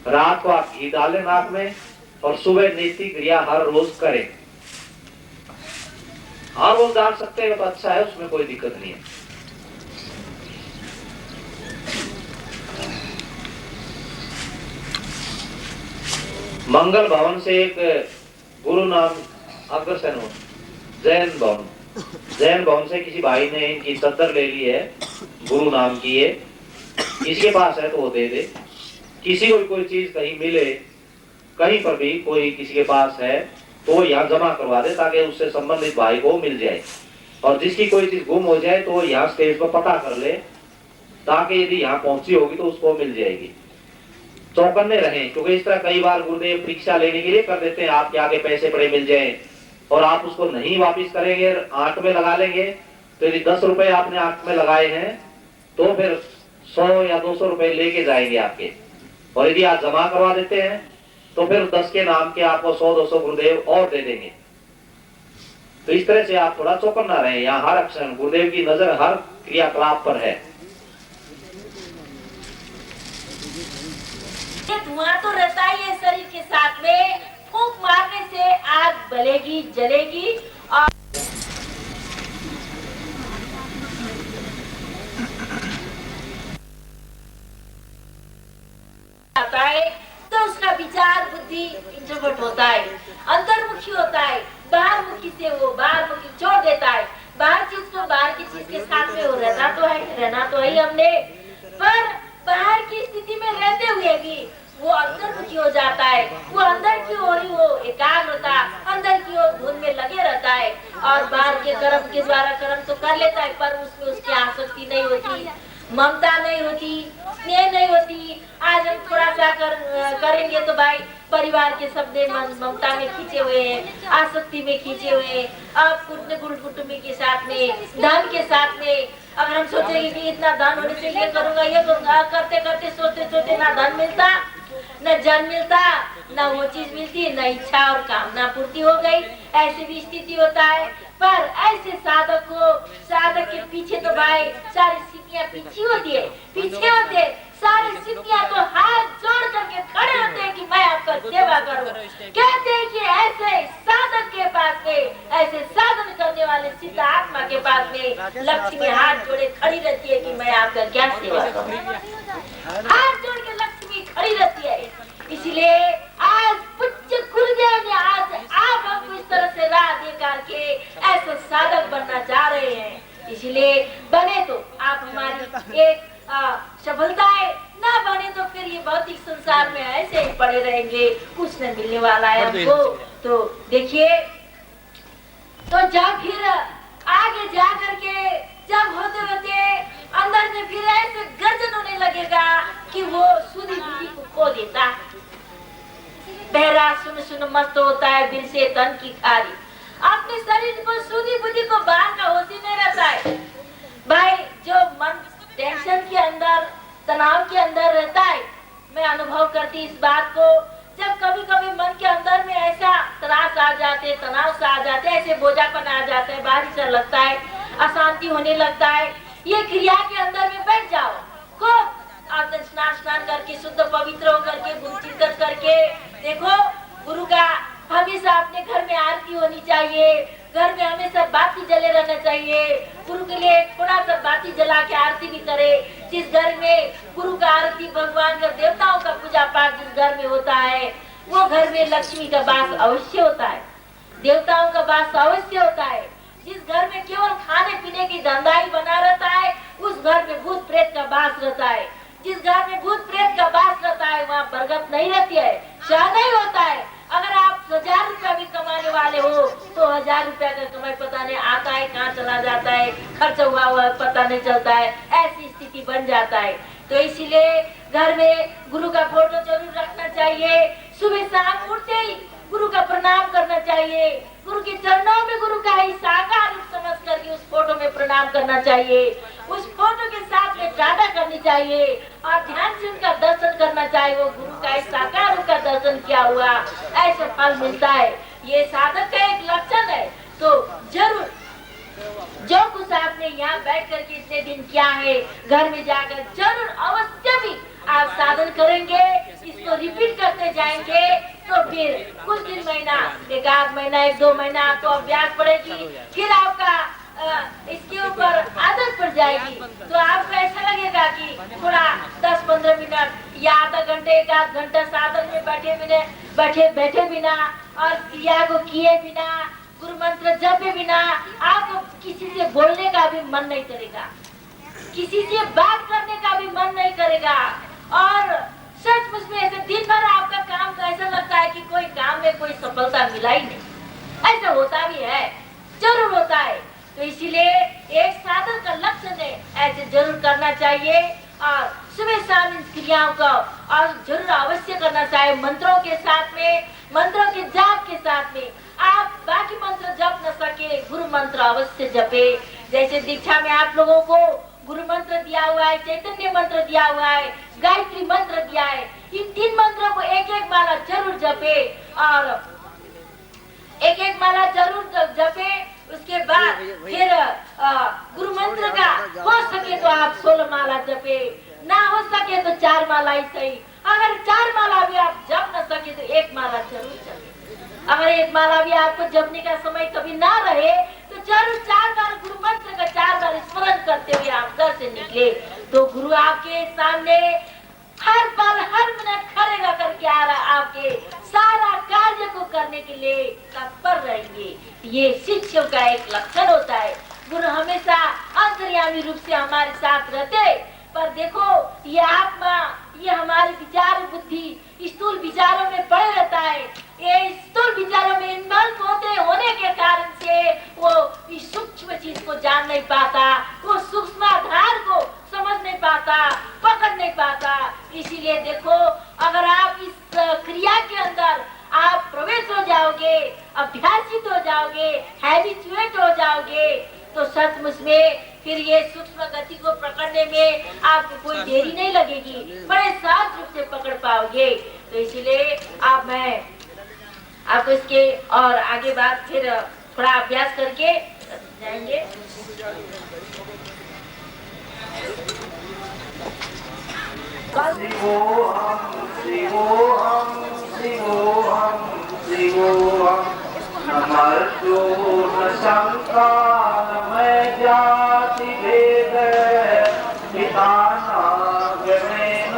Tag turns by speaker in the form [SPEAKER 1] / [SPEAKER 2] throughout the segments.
[SPEAKER 1] रात को आप घी डालें नाक में और सुबह नित्य क्रिया हर रोज करें। हर रोज डाल सकते हैं तो अच्छा है, उसमें कोई दिक्कत नहीं है। मंगल भवन से एक गुरु नाम अग्रसेन हो, जैन भवन से किसी भाई ने इनकी चद्दर ले ली है, गुरु नाम की है, किसके पास है तो वो दे दे। किसी को भी कोई चीज कहीं मिले, कहीं पर भी कोई किसी के पास है तो वो यहाँ जमा करवा दे ताकि उससे संबंधित भाई को मिल जाए। और जिसकी कोई चीज गुम हो जाए तो वो यहाँ स्टेज पर पता कर ले ताकि यदि यहाँ पहुंची होगी तो उसको मिल जाएगी। चौकन्ने रहें, क्योंकि इस तरह कई बार गुरुदेव परीक्षा लेने के लिए कर देते हैं, आपके आगे पैसे पड़े मिल जाए और आप उसको नहीं वापिस करेंगे, आंख में लगा लेंगे, तो यदि 10 रुपए आपने आंख में लगाए हैं तो फिर 100 या 200 रुपए लेके जाएंगे आपके। और यदि आप जमा करवा देते हैं तो फिर 10 के नाम के आपको 100-200 गुरुदेव और दे देंगे। तो इस तरह से आप थोड़ा चौकन्ना रहें। यहाँ हर अक्षर गुरुदेव की नजर हर क्रियाकलाप पर है।
[SPEAKER 2] धुआं तो रहता ही है शरीर के साथ में, फूंक मारने से आग बलेगी, जलेगी और आता है तो उसका विचार बुद्धि इंट्रोवर्ट होता है, अंतर्मुखी होता है। बाहरमुखी से वो बाहरमुखी छोड़ देता है। बाहर चीज को बाहर की चीज के साथ में वो रहना तो है हमने, पर बाहर की स्थिति में रहते हुए भी वो अंतर्मुखी हो जाता है। वो अंदर की ओर ही वो एकाग्रता अंदर की ओर धुन में लगे रहता है और बाहर के कर्म के द्वारा कर्म तो कर लेता है, पर उसमें उसकी आसक्ति नहीं होती, ममता नहीं होती, स्नेह नहीं होती। आज हम थोड़ा सा करेंगे तो भाई परिवार के सब ममता में खींचे हुए हैं, आसक्ति में खींचे हुए हैं। अब कुटुंबी के साथ में, धन के साथ में अगर हम सोचेंगे कि इतना धन होने से ये करूंगा ये करूंगा, करते करते सोचते ना धन मिलता, न जन मिलता, न वो चीज मिलती, न इच्छा और कामना पूर्ति हो गई। ऐसे भी स्थिति होता है। पर ऐसे साधक के पीछे तो भाई सारी स्थितियाँ पीछे होती है, सारी स्थितियाँ तो हाथ जोड़ करके खड़े होते हैं कि मैं आपका सेवा करूं। कहते हैं कि ऐसे साधक के पास में, ऐसे साधन करने वाले सिद्ध आत्मा के पास में लक्ष्मी हाथ जोड़े खड़ी रहती है कि मैं आपका क्या सेवा करूं। हाथ जोड़ के लक्ष्मी खड़ी रहती है। इसलिए आज पूज्य गुरुदेव ने आज आप हमको इस तरह से राह दिखा के ऐसे साधक बनना चाह रहे हैं। इसलिए बने तो आप हमारी एक सफलता है, ना बने तो फिर ये भौतिक संसार में ऐसे ही पड़े रहेंगे, कुछ न मिलने वाला है हमको। तो देखिए, तो जब फिर आगे जा करके जब होते अंदर से फिर ऐसे गर्जन होने लगेगा कि वो सुधी बुद्धि को खो देता। बहरा सुन मस्त होता है दिल से तन की खारी। अपने शरीर को सुधी बुद्धि को बाहर का होश ही नहीं रहता है। भाई जो मन टेंशन के अंदर, तनाव के अंदर रहता है, मैं अनुभव करती इस बात को। जब कभी कभी मन के अंदर में ऐसा त्रास आ जाते, तनाव सा आ जाते, ऐसे बोझापन आ जाता है, भारी सा लगता है, अशांति होने लगता है, ये क्रिया के अंदर में बैठ जाओ। खूब आप स्नान करके शुद्ध पवित्र होकर के गुरु चिंतन करके देखो। गुरु का हमेशा अपने घर में आरती होनी चाहिए, घर में हमेशा बाती जले रहना चाहिए। गुरु के लिए थोड़ा सा बाती जला के आरती भी करे। जिस घर में गुरु का आरती, भगवान का, देवताओं का पूजा पाठ जिस घर में होता है, वो घर में लक्ष्मी का वास अवश्य होता है, देवताओं का वास अवश्य होता है। जिस घर में केवल खाने पीने की धंधा ही बना रहता है, उस घर में भूत प्रेत का वास रहता है। जिस घर में भूत प्रेत का वास रहता है, वहाँ बरकत नहीं रहती है, शाह नहीं होता है। अगर आप 1000 रुपया भी कमाने वाले हो तो 1000 रुपया का कमाई पता नहीं आता है कहाँ चला जाता है, खर्च हुआ पता नहीं चलता है, ऐसी स्थिति बन जाता है। तो इसीलिए घर में गुरु का फोटो जरूर रखना चाहिए। सुबह शाम उठते ही गुरु का प्रणाम करना चाहिए। गुरु के चरणों में गुरु का ही साकार रूप समझ करके उस फोटो में प्रणाम करना चाहिए। उस फोटो के साथ में टाटा करनी चाहिए और ध्यान से उनका दर्शन करना चाहिए। वो गुरु का ही साकार रूप का दर्शन किया हुआ, ऐसे फल मिलता है। ये साधक का एक लक्षण है। तो जरूर जो कुछ आपने यहाँ बैठ करके इतने दिन किया है, घर में जाकर जरूर अवश्य भी आप साधन करेंगे, इसको रिपीट जाएंगे तो फिर कुछ दिन महीना, एक आध महीना, एक दो महीना तो अभ्यास पड़ेगी, फिर आपका इसके ऊपर आदत पड़ जाएगी। तो आपको ऐसा लगेगा कि थोड़ा 10-15 मिनट या आधा घंटे, एक आध घंटा साधन में बैठे बिना और क्रिया को किए बिना, गुरु मंत्र जपे बिना आपको किसी से बोलने का भी मन नहीं करेगा, किसी से बात करने का भी मन नहीं करेगा। और सचमुच में ऐसे दिन भर आपका काम तो ऐसा लगता है कि कोई काम में कोई सफलता मिला ही नहीं। ऐसा होता भी है, जरूर होता है। तो इसीलिए एक साधक का लक्ष्य ने ऐसे जरूर करना चाहिए और सुबह शाम इन क्रियाओं का और जरूर अवश्य करना चाहिए, मंत्रों के साथ में, मंत्रों के जाप के साथ में। आप बाकी मंत्र जप न सके, गुरु मंत्र अवश्य जपे। जैसे दीक्षा में आप लोगों को गुरु मंत्र दिया हुआ है, चैतन्य मंत्र दिया हुआ है, गायत्री मंत्र दिया है। इन 3 मंत्रों को एक एक माला जरूर जपे और एक एक माला जरूर जपे। उसके बाद फिर गुरु मंत्र का हो सके तो आप 16 माला जपे, ना हो सके तो 4 माला ही सही। अगर 4 माला भी आप जप न सके तो 1 माला जरूर जपे। अगर 1 माला भी आपको जपने का समय कभी ना रहे तो जरूर 4 बार गुरु मंत्र का 4 बार स्मरण करते हुए आप घर से निकले तो गुरु आपके सामने हर पल हर मिनट खड़े रह करके आपके सारा कार्य को करने के लिए तत्पर रहेंगे। ये शिष्यों का एक लक्षण होता है। गुरु हमेशा अंतर्यामी रूप से हमारे साथ रहते, पर देखो ये आत्मा, ये हमारी विचार बुद्धि स्थूल विचारों में पड़े रहता है। ये स्थूल विचारों में इन्वॉल्व होने के कारण से वो इस सूक्ष्म चीज को जान नहीं पाता, वो सूक्ष्म आधार को समझ नहीं पाता, पकड़ नहीं पाता। इसीलिए देखो, अगर आप इस क्रिया के अंदर आप प्रवेश हो जाओगे, अभ्यासित हो जाओगे, हैबिचुएट हो जाओगे, तो सचमुच में फिर ये सूक्ष्म गति को पकड़ने में आपको कोई देरी नहीं लगेगी, बड़े सहज रूप से पकड़ पाओगे। तो इसीलिए अब मैं आपको इसके और आगे बात फिर थोड़ा अभ्यास करके जाएंगे।
[SPEAKER 1] शिवोहम शिवोहम शिवोहम शिवोहम नमस्तु न शंका न मैं जाति भेद पिता न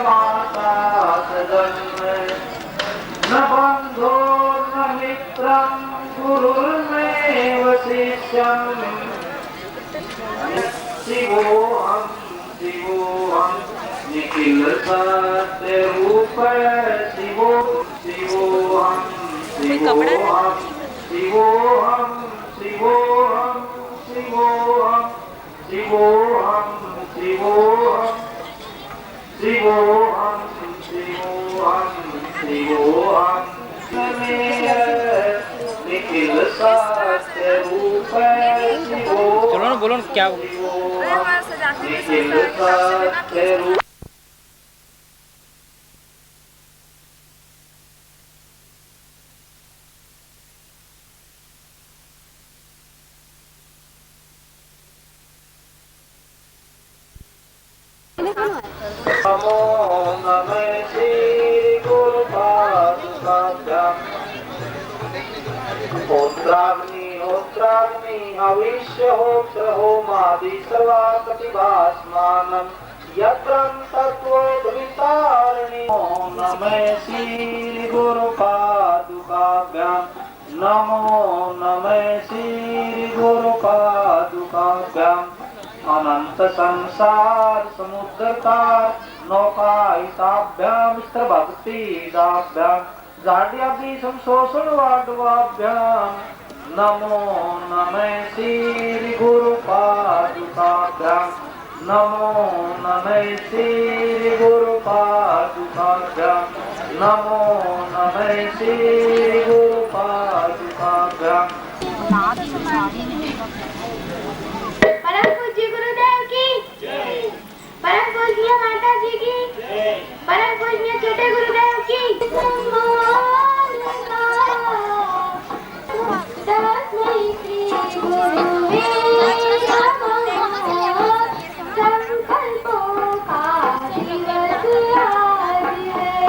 [SPEAKER 1] माता सदन न बंधो न मित्रं गुरुर्मेव शिष्यं शिवोहम शिवोहम निखिल सत्य रूप शिवो शिवोहम शिवोहम शिवोहम शिवोहम शिवोहम शिवोहम शिवोहम शिवोहम शिवोहम शिवोहम निखिल सत्य रूप शिवोहम।
[SPEAKER 3] चलो ना, बोलो ना क्या
[SPEAKER 1] निखिल सत्य रूप नमो नमः श्री गुरु पादुकाभ्याम होत्राग्नि हविष्य होत्र होमादि सर्वा प्रतिभास्मानं यत्रं तत्त्वोद्भितारिणी। नमो नमः श्री गुरु पादुकाभ्याम नमो नमः श्री गुरु पादुकाभ्याम अनंत संसार समुद्रता नौकायिताभ्याम स्त्रभक्तिदाभ्याम जाड्यादि संशोषण वाडवाभ्याम नमो नमः श्री गुरु पादुकाभ्याम नमो नमः श्री गुरु पादुकाभ्याम नमो नमः श्री गुरु पादुकाभ्याम।
[SPEAKER 4] परम पूज्य गुरुदेव की जय, परम पूज्य माता जी की जय, परम पूज्य छोटे गुरुदेव की संकल्पों का दिवस आज है।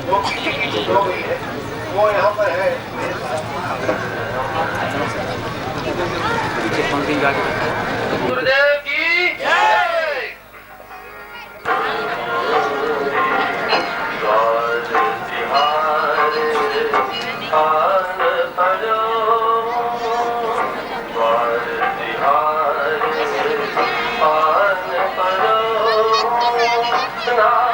[SPEAKER 3] जो किसी की कुछ हो गई है वो यहाँ पर है। गुरुदेव की जय। ना